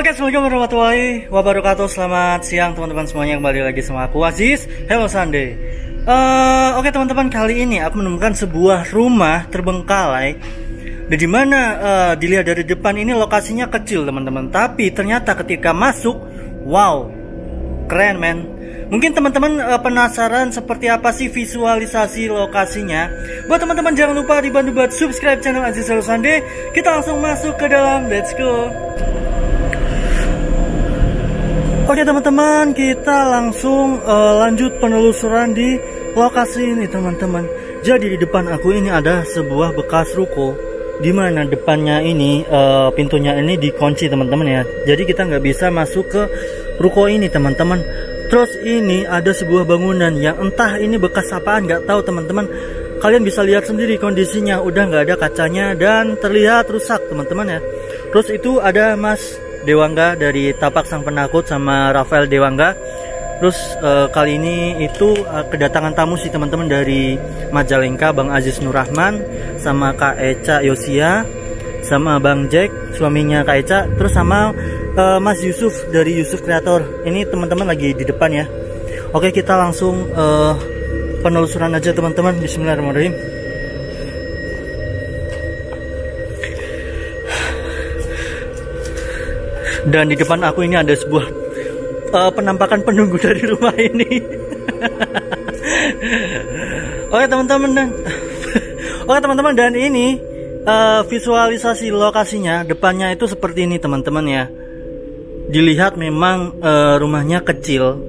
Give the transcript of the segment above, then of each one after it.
Oke, assalamualaikum warahmatullahi wabarakatuh. Selamat siang teman-teman semuanya, kembali lagi sama aku Aziz. Hello Sunday. Oke teman-teman, kali ini aku menemukan sebuah rumah terbengkalai. Di mana dilihat dari depan ini lokasinya kecil teman-teman, tapi ternyata ketika masuk, wow, keren men. Mungkin teman-teman penasaran seperti apa sih visualisasi lokasinya. Buat teman-teman jangan lupa dibantu buat subscribe channel Aziz Hello Sunday. Kita langsung masuk ke dalam, let's go. Oke teman-teman, kita langsung lanjut penelusuran di lokasi ini teman-teman. Jadi di depan aku ini ada sebuah bekas ruko, dimana depannya ini pintunya ini dikunci teman-teman ya. Jadi kita nggak bisa masuk ke ruko ini teman-teman. Terus ini ada sebuah bangunan yang entah ini bekas apaan, nggak tahu teman-teman. Kalian bisa lihat sendiri kondisinya, udah nggak ada kacanya dan terlihat rusak teman-teman ya. Terus itu ada Mas Dewangga dari Tapak Sang Penakut sama Rafael Dewangga. Terus kali ini itu kedatangan tamu sih teman-teman dari Majalengka, Bang Aziz Nur Rahman sama Kak Eca Yosia, sama Bang Jack suaminya Kak Eca, terus sama Mas Yusuf dari Yusuf Kreator. Ini teman-teman lagi di depan ya. Oke, kita langsung penelusuran aja teman-teman. Bismillahirrahmanirrahim. Dan di depan aku ini ada sebuah penampakan penunggu dari rumah ini. Oke teman-teman, dan ini visualisasi lokasinya depannya itu seperti ini teman-teman ya. Dilihat memang rumahnya kecil,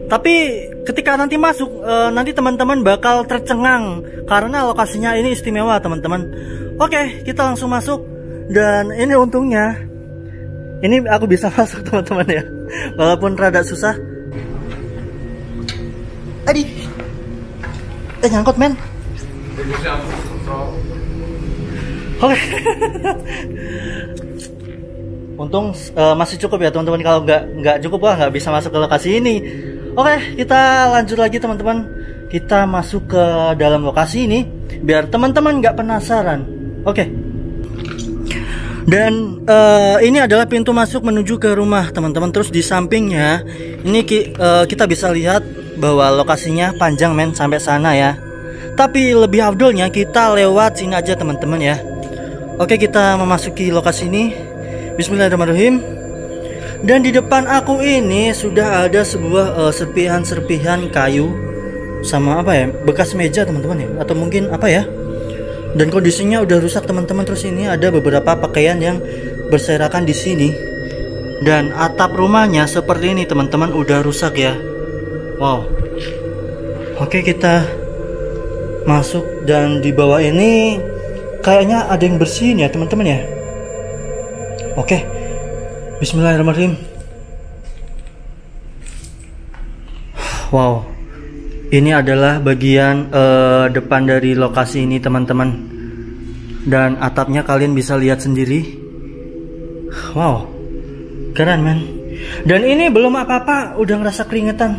tapi ketika nanti masuk nanti teman-teman bakal tercengang karena lokasinya ini istimewa teman-teman. Oke, kita langsung masuk. Dan ini untungnya ini aku bisa masuk teman-teman ya, walaupun rada susah. Adik, nyangkut men. Oke. Untung masih cukup ya teman-teman. Kalau nggak cukup wah nggak bisa masuk ke lokasi ini. Oke, kita lanjut lagi teman-teman. Kita masuk ke dalam lokasi ini biar teman-teman nggak penasaran. Oke. Dan ini adalah pintu masuk menuju ke rumah teman-teman. Terus di sampingnya ini kita bisa lihat bahwa lokasinya panjang men sampai sana ya. Tapi lebih afdolnya kita lewat sini aja teman-teman ya. Oke, kita memasuki lokasi ini. Bismillahirrahmanirrahim. Dan di depan aku ini sudah ada sebuah serpihan-serpihan kayu sama apa ya, bekas meja teman-teman ya, atau mungkin apa ya. Dan kondisinya udah rusak teman-teman. Terus ini ada beberapa pakaian yang berserakan di sini. Dan atap rumahnya seperti ini teman-teman, udah rusak ya. Wow. Oke, kita masuk dan di bawah ini kayaknya ada yang bersihin ya teman-teman ya. Oke. Bismillahirrahmanirrahim. Wow. Ini adalah bagian depan dari lokasi ini teman-teman. Dan atapnya kalian bisa lihat sendiri. Wow, keren men. Dan ini belum apa-apa udah ngerasa keringetan.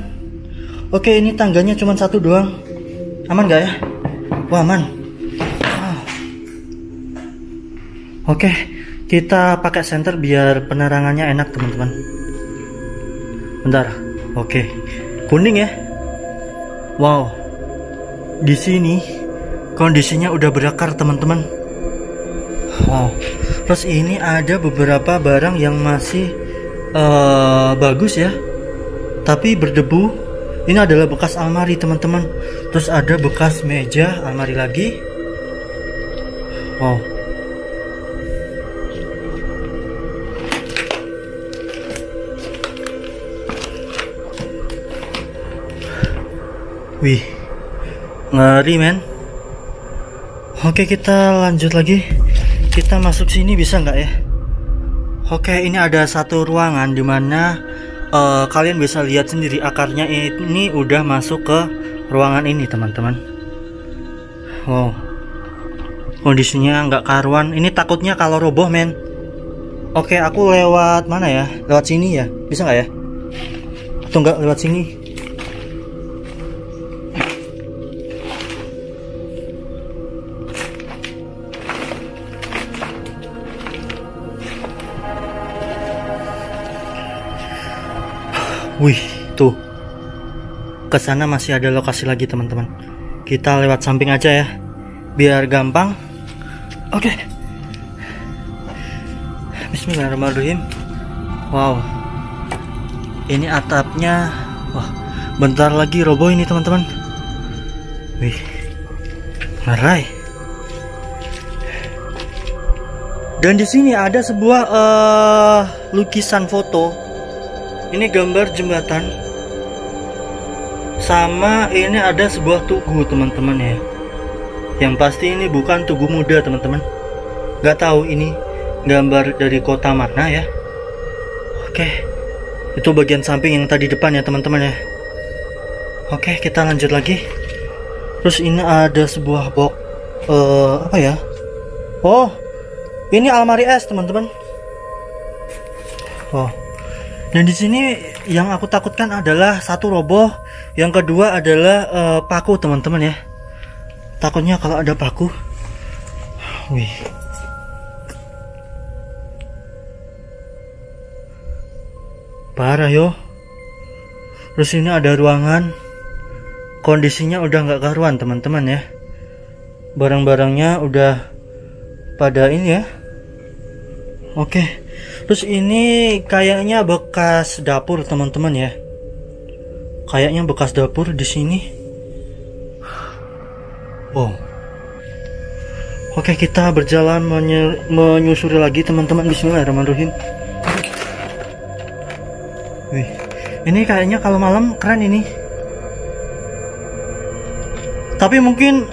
Oke, ini tangganya cuma satu doang. Aman gak ya? Wah, aman. Oke, kita pakai senter biar penerangannya enak teman-teman. Bentar. Oke, kuning ya. Wow, di sini kondisinya udah berakar teman-teman. Wow, terus ini ada beberapa barang yang masih bagus ya, tapi berdebu. Ini adalah bekas almari teman-teman. Terus ada bekas meja almari lagi. Wow. Wih, ngeri men. Oke, kita lanjut lagi. Kita masuk sini bisa nggak ya? Oke, ini ada satu ruangan dimana kalian bisa lihat sendiri akarnya ini udah masuk ke ruangan ini teman-teman. Wow, kondisinya nggak karuan. Ini takutnya kalau roboh men. Oke, aku lewat mana ya? Lewat sini ya? Bisa nggak ya? Atau nggak lewat sini? Wih, tuh. Ke sana masih ada lokasi lagi teman-teman. Kita lewat samping aja ya, biar gampang. Oke. Bismillahirrahmanirrahim. Wow. Ini atapnya, wah, bentar lagi roboh ini teman-teman. Wih, ngarai. Dan di sini ada sebuah lukisan foto. Ini gambar jembatan. Sama ini ada sebuah tugu teman-teman ya. Yang pasti ini bukan Tugu Muda teman-teman. Gak tahu ini gambar dari kota mana ya. Oke, itu bagian samping yang tadi depan ya teman-teman ya. Oke, kita lanjut lagi. Terus ini ada sebuah box apa ya? Oh, ini almari es teman-teman. Oh, dan di sini yang aku takutkan adalah satu roboh, yang kedua adalah paku teman-teman ya. Takutnya kalau ada paku. Wih. Parah yo. Terus ini ada ruangan. Kondisinya udah nggak karuan teman-teman ya. Barang-barangnya udah pada ini ya. Oke. Terus ini kayaknya bekas dapur teman-teman ya. Kayaknya bekas dapur di sini. Wow. Oke, kita berjalan menyusuri lagi teman-teman. Bismillahirrahmanirrahim. Wih, ini kayaknya kalau malam keren ini. Tapi mungkin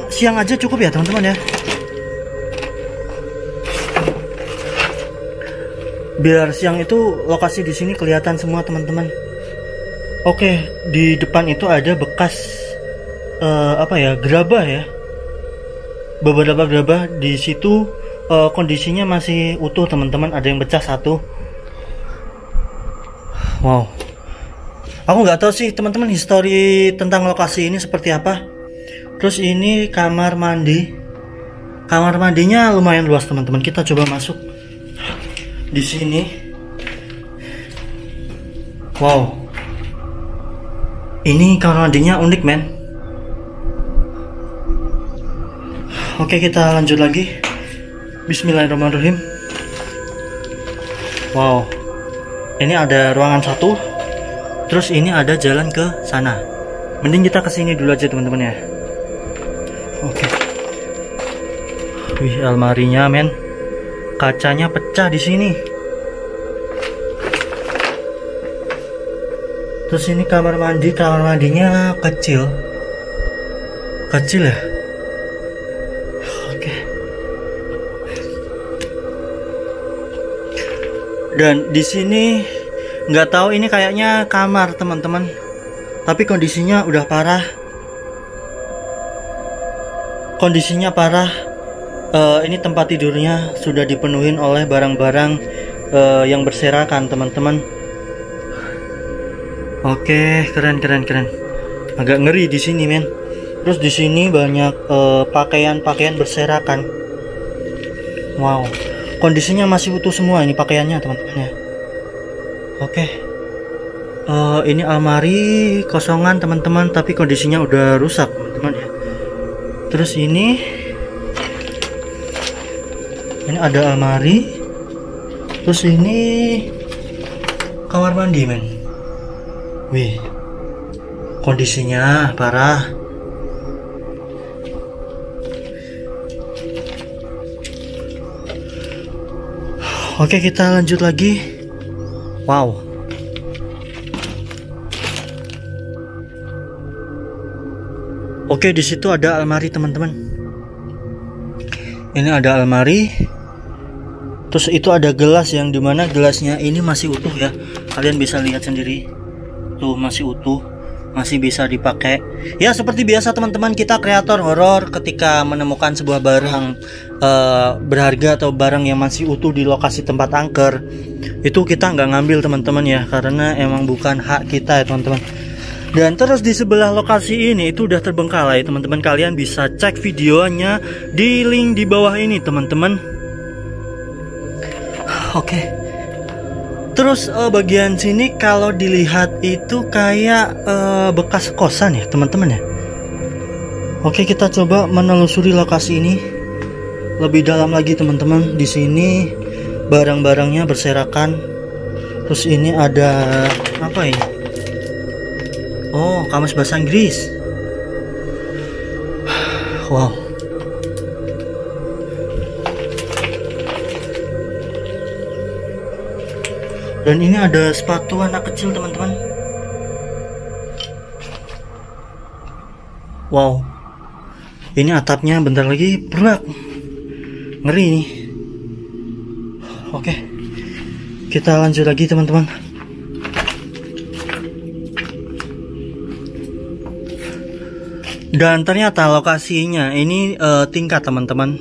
siang aja cukup ya teman-teman ya. Biar siang itu lokasi di sini kelihatan semua teman-teman. Oke, di depan itu ada bekas apa ya, gerabah ya. Beberapa gerabah di situ kondisinya masih utuh teman-teman. Ada yang pecah satu. Wow. Aku nggak tahu sih teman-teman histori tentang lokasi ini seperti apa. Terus ini kamar mandi. Kamar mandinya lumayan luas teman-teman. Kita coba masuk di sini. Wow. Ini kamar mandinya unik men. Oke, kita lanjut lagi. Bismillahirrahmanirrahim. Wow. Ini ada ruangan satu. Terus ini ada jalan ke sana. Mending kita kesini dulu aja teman-teman ya. Oke. Wih, almarinya men. Kacanya pecah di sini. Terus ini kamar mandi. Kamar mandinya kecil. Kecil ya. Oke. Dan di sini nggak tahu ini kayaknya kamar teman-teman, tapi kondisinya udah parah. Kondisinya parah. Ini tempat tidurnya sudah dipenuhin oleh barang-barang yang berserakan teman-teman. Oke, keren. Agak ngeri di sini men. Terus di sini banyak pakaian-pakaian berserakan. Wow. Kondisinya masih utuh semua ini pakaiannya teman-teman ya. Oke. Ini almari kosongan teman-teman, tapi kondisinya udah rusak teman-teman ya. Terus ini ada almari. Terus ini kamar mandi men. Wih, kondisinya parah. Oke, kita lanjut lagi. Wow. Oke, di situ ada almari teman-teman. Ini ada almari. Terus itu ada gelas yang dimana gelasnya ini masih utuh ya. Kalian bisa lihat sendiri. Tuh masih utuh, masih bisa dipakai. Ya seperti biasa teman-teman, kita kreator horor ketika menemukan sebuah barang berharga atau barang yang masih utuh di lokasi tempat angker, itu kita nggak ngambil teman-teman ya, karena emang bukan hak kita ya teman-teman. Dan terus di sebelah lokasi ini itu udah terbengkalai teman-teman. Kalian bisa cek videonya di link di bawah ini teman-teman. Oke. Terus bagian sini kalau dilihat itu kayak bekas kosan ya teman-teman ya. Oke, kita coba menelusuri lokasi ini lebih dalam lagi teman-teman. Di sini barang-barangnya berserakan. Terus ini ada apa ini? Oh, kamus bahasa Inggris. Wow. Dan ini ada sepatu anak kecil teman-teman. Wow. Ini atapnya bentar lagi berat. Ngeri nih. Oke. Kita lanjut lagi teman-teman. Dan ternyata lokasinya ini tingkat teman-teman.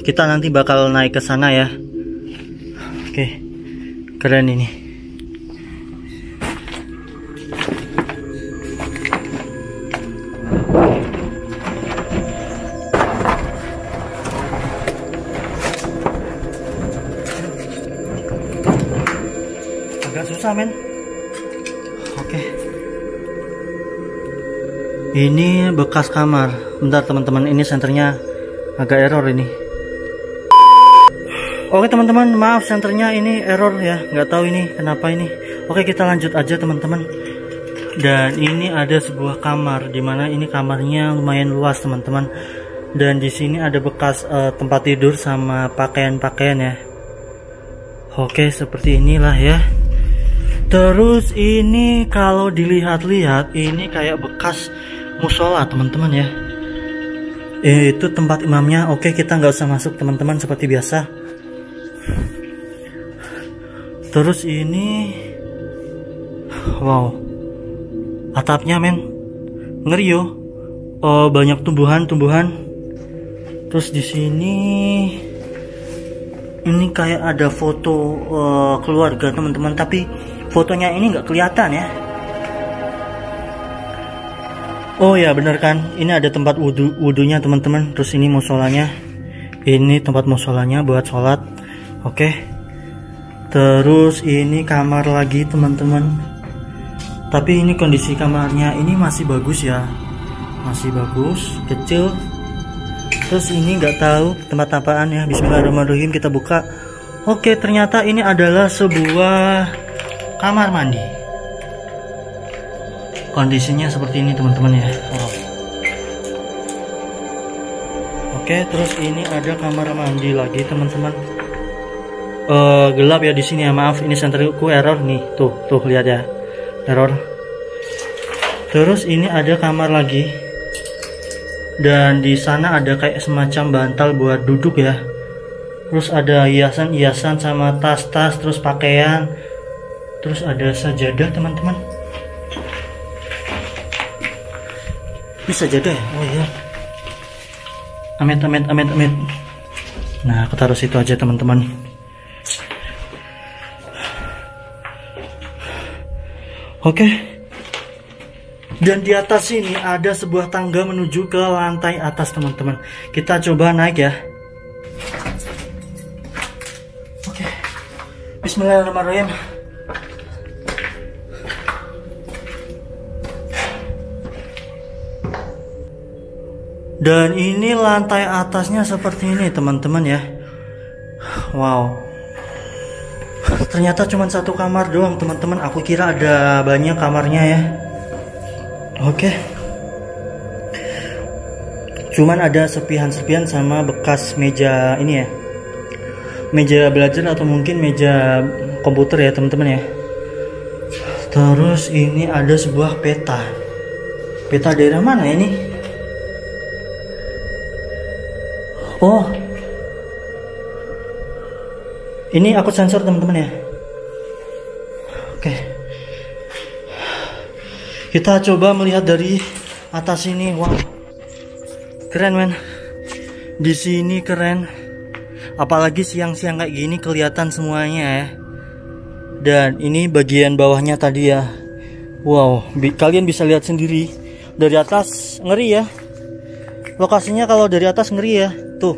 Kita nanti bakal naik ke sana ya. Oke. Keren ini. Agak susah men. Oke. Ini bekas kamar. Bentar teman-teman, ini senternya agak error ini. Oke teman-teman, maaf senternya ini error ya, nggak tahu ini kenapa ini. Oke, kita lanjut aja teman-teman. Dan ini ada sebuah kamar, dimana ini kamarnya lumayan luas teman-teman. Dan di sini ada bekas tempat tidur sama pakaian-pakaian ya. Oke, seperti inilah ya. Terus ini kalau dilihat-lihat ini kayak bekas musola teman-teman ya. Itu tempat imamnya. Oke, kita nggak usah masuk teman-teman seperti biasa. Terus ini, wow, atapnya men, ngeri yo. Banyak tumbuhan-tumbuhan. Terus di sini, ini kayak ada foto keluarga teman-teman, tapi fotonya ini nggak kelihatan ya. Oh ya bener kan, ini ada tempat wudhunya teman-teman. Terus ini musolanya, ini tempat musolanya buat sholat. Oke. Terus ini kamar lagi teman-teman. Tapi ini kondisi kamarnya ini masih bagus ya. Masih bagus, kecil. Terus ini nggak tahu tempat apaan ya. Bismillahirrahmanirrahim, kita buka. Oke, ternyata ini adalah sebuah kamar mandi. Kondisinya seperti ini teman-teman ya. Oke, terus ini ada kamar mandi lagi teman-teman. Gelap ya di sini ya, maaf ini senterku error nih, tuh lihat ya, error. Terus ini ada kamar lagi, dan di sana ada kayak semacam bantal buat duduk ya. Terus ada hiasan-hiasan sama tas-tas, terus pakaian, terus ada sajadah teman-teman. Ini sajadah ya? Oh iya. Amit. Nah, aku taruh situ aja teman-teman. Oke. Dan di atas sini ada sebuah tangga menuju ke lantai atas teman-teman. Kita coba naik ya. Oke. Bismillahirrahmanirrahim. Dan ini lantai atasnya seperti ini teman-teman ya. Wow. Ternyata cuma satu kamar doang teman-teman. Aku kira ada banyak kamarnya ya. Oke. Cuman ada serpihan-serpihan sama bekas meja ini ya. Meja belajar atau mungkin meja komputer ya teman-teman ya. Terus ini ada sebuah peta. Peta daerah mana ini? Oh. Ini aku sensor teman-teman ya. Oke. Kita coba melihat dari atas ini. Wow. Keren men. Di sini keren. Apalagi siang-siang kayak gini kelihatan semuanya ya. Dan ini bagian bawahnya tadi ya. Wow, kalian bisa lihat sendiri. Dari atas ngeri ya. Lokasinya kalau dari atas ngeri ya. Tuh.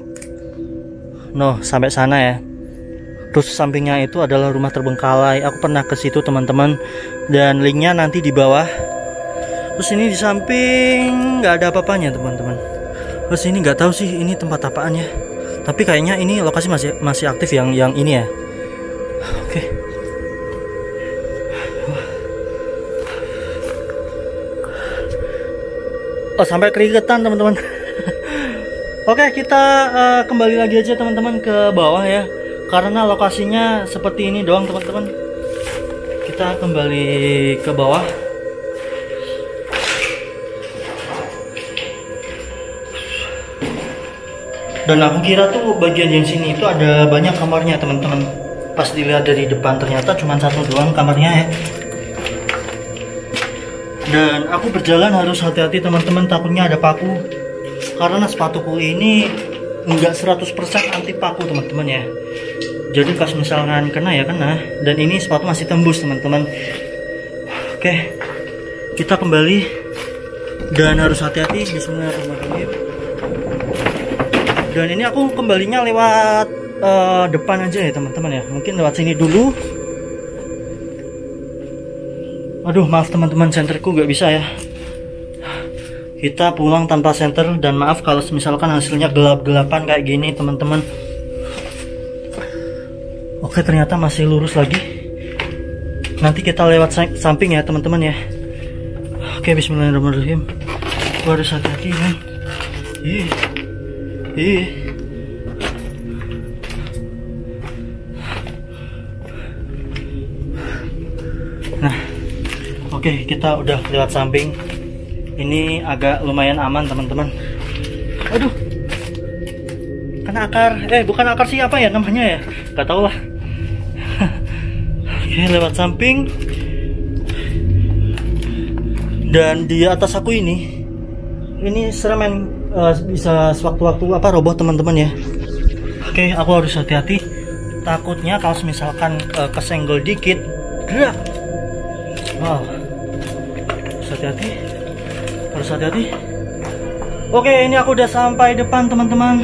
No, sampai sana ya. Terus sampingnya itu adalah rumah terbengkalai. Aku pernah ke situ teman-teman, dan linknya nanti di bawah. Terus ini di samping nggak ada apa-apanya teman-teman. Terus ini nggak tahu sih ini tempat apaan ya. Tapi kayaknya ini lokasi masih aktif yang ini ya. Oke. Oh, sampai keringetan teman-teman. Oke, kita kembali lagi aja teman-teman ke bawah ya. Karena lokasinya seperti ini doang teman-teman. Kita kembali ke bawah. Dan aku kira tuh bagian yang sini itu ada banyak kamarnya teman-teman. Pas dilihat dari depan ternyata cuma satu doang kamarnya ya. Dan aku berjalan harus hati-hati teman-teman, takutnya ada paku. Karena sepatuku ini enggak 100% anti paku teman-teman ya. Jadi kalau misalkan kena ya kena. Dan ini sepatu masih tembus teman-teman. Oke, kita kembali. Dan harus hati-hati. Bismillahirrahmanirrahim. Dan ini aku kembalinya lewat depan aja ya teman-teman ya. Mungkin lewat sini dulu. Aduh maaf teman-teman, senterku nggak bisa ya. Kita pulang tanpa senter. Dan maaf kalau misalkan hasilnya gelap-gelapan kayak gini teman-teman. Oke, ternyata masih lurus lagi. Nanti kita lewat samping ya teman-teman ya. Oke, bismillahirrahmanirrahim. Harus hati-hati kan. Nah, oke, kita udah lewat samping. Ini agak lumayan aman teman-teman. Aduh, kena akar. Bukan akar sih, apa ya namanya ya? Gak tau lah. Oke, lewat samping. Dan di atas aku ini seremen bisa sewaktu-waktu roboh teman-teman ya. Oke, aku harus hati-hati. Takutnya kalau misalkan kesenggol dikit, gerak. Wow, harus hati-hati. Oke, ini aku udah sampai depan teman-teman.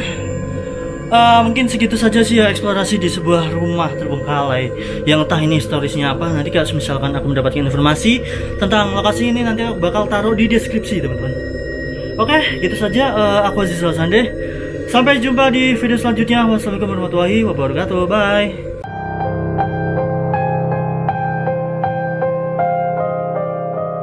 Mungkin segitu saja sih ya eksplorasi di sebuah rumah terbengkalai. Yang entah ini storiesnya apa. Nanti kalau misalkan aku mendapatkan informasi tentang lokasi ini, nanti aku bakal taruh di deskripsi teman-teman. Oke, gitu saja. Aku Aziz Sande. Sampai jumpa di video selanjutnya. Wassalamualaikum warahmatullahi wabarakatuh. Bye.